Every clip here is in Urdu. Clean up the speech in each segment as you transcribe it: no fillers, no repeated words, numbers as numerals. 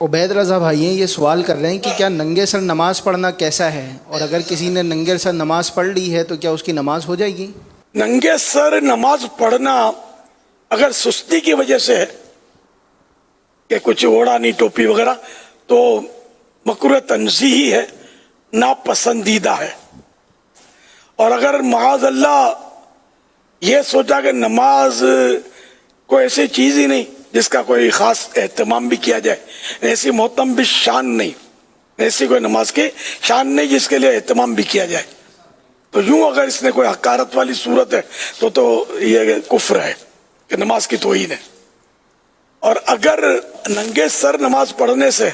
عبید رضا بھائی ہیں، یہ سوال کر رہے ہیں کہ کیا ننگے سر نماز پڑھنا کیسا ہے، اور اگر کسی نے ننگے سر نماز پڑھ لی ہے تو کیا اس کی نماز ہو جائے گی؟ ننگے سر نماز پڑھنا اگر سستی کی وجہ سے ہے کہ کچھ اوڑا نہیں ٹوپی وغیرہ تو مکروہ تنزیہی ہے، ناپسندیدہ ہے۔ اور اگر معاذ اللہ یہ سوچا کہ نماز کوئی ایسی چیز ہی نہیں جس کا کوئی خاص اہتمام بھی کیا جائے، ایسی محتم بھی شان نہیں، ایسی کوئی نماز کی شان نہیں جس کے لیے اہتمام بھی کیا جائے، تو یوں اگر اس نے کوئی حقارت والی صورت ہے تو یہ کفر ہے کہ نماز کی توہین ہے۔ اور اگر ننگے سر نماز پڑھنے سے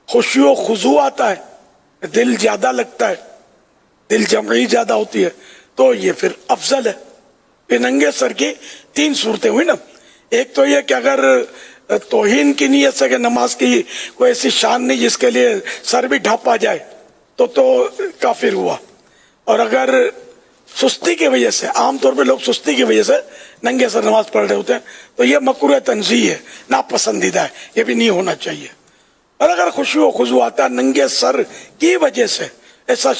خشوع و خضوع آتا ہے، دل زیادہ لگتا ہے، دل جمعی زیادہ ہوتی ہے، تو یہ پھر افضل ہے۔ یہ ننگے سر کی تین صورتیں ہوئی نا، ایک تو یہ کہ اگر توہین کی نیت سے کہ نماز کی کوئی ایسی شان نہیں جس کے لیے سر بھی ڈھانپا جائے تو کافر ہوا، اور اگر سستی کی وجہ سے، عام طور پہ لوگ سستی کی وجہ سے ننگے سر نماز پڑھ رہے ہوتے ہیں تو یہ مکروہ تنزیہ ہے، ناپسندیدہ ہے، یہ بھی نہیں ہونا چاہیے۔ اور اگر خشوع و خضوع آتا ہے ننگے سر کی وجہ سے، ایسا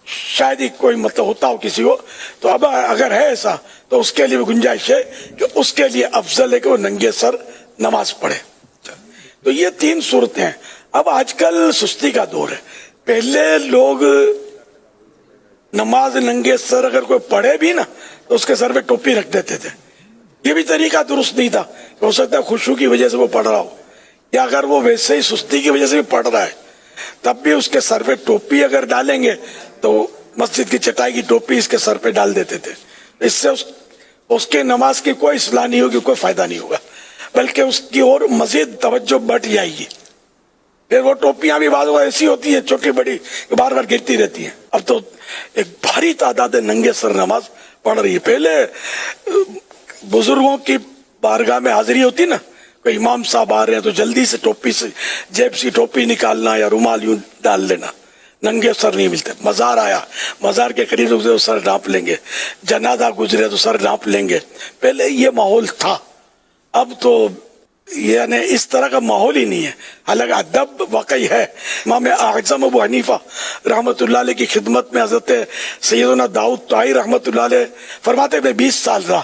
شاید ہی کوئی مطلب ہوتا ہو کسی کو، تو اب اگر ہے ایسا تو اس کے لیے گنجائش ہے کہ اس کے لیے افضل ہے کہ وہ ننگے سر نماز پڑھے۔ تو یہ تین صورتیں ہیں۔ اب آج کل سستی کا دور ہے، پہلے لوگ نماز ننگے سر اگر کوئی پڑھے بھی نا تو اس کے سر پہ ٹوپی رکھ دیتے تھے۔ یہ بھی طریقہ درست نہیں تھا، ہو سکتا ہے خشوع کی وجہ سے وہ پڑھ رہا ہو، یا اگر وہ ویسے ہی سستی کی وجہ سے بھی پڑھ رہا ہے تب بھی اس کے سر پہ ٹوپی اگر ڈالیں گے تو مسجد کی چٹائی کی ٹوپی اس کے سر پہ ڈال دیتے تھے۔ اس سے اس کے نماز کی کوئی اصلاح نہیں ہوگی، کوئی فائدہ نہیں ہوگا، بلکہ اس کی اور مزید توجہ بڑھ جائے گی۔ پھر وہ ٹوپیاں بھی بعض ایسی ہوتی ہیں چھوٹی بڑی بار بار گرتی رہتی ہیں۔ اب تو ایک بھاری تعداد ننگے سر نماز پڑھ رہی ہے۔ پہلے بزرگوں کی بارگاہ میں حاضری ہوتی نا، کوئی امام صاحب آ رہے ہیں تو جلدی سے ٹوپی سے جیب سے ٹوپی نکالنا یا رومال یوں ڈال لینا، ننگے سر نہیں ملتے۔ مزار آیا، مزار کے قریب گزرے تو سر ڈھانپ لیں گے، جنازہ گزرے تو سر ڈھانپ لیں گے۔ پہلے یہ ماحول تھا، اب تو یعنی اس طرح کا ماحول ہی نہیں ہے۔ حالانکہ ادب واقعی ہے۔ امام اعظم ابو حنیفہ رحمۃ اللہ علیہ کی خدمت میں حضرت سیدنا داؤد طائی رحمۃ اللہ علیہ فرماتے میں 20 سال رہا،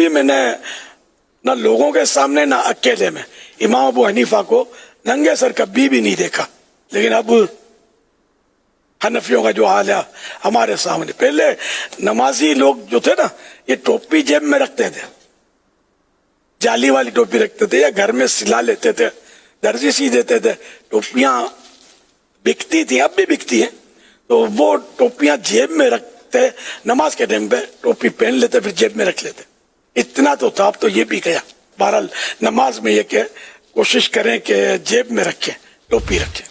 میں نے نہ لوگوں کے سامنے نہ اکیلے میں امام ابو حنیفہ کو ننگے سر کبھی بھی نہیں دیکھا۔ لیکن اب حنفیوں کا جو حال ہے ہمارے سامنے، پہلے نمازی لوگ جو تھے نا یہ ٹوپی جیب میں رکھتے تھے، جالی والی ٹوپی رکھتے تھے یا گھر میں سلا لیتے تھے، درزی سی دیتے تھے۔ ٹوپیاں بکتی تھیں، اب بھی بکتی ہیں، تو وہ ٹوپیاں جیب میں رکھتے، نماز کے ٹائم پہ ٹوپی پہن لیتے پھر جیب میں رکھ لیتے۔ اتنا تو تھا، اب تو یہ بھی گیا۔ بہرحال نماز میں یہ کہ کوشش کریں کہ جیب میں رکھیں، ٹوپی رکھیں۔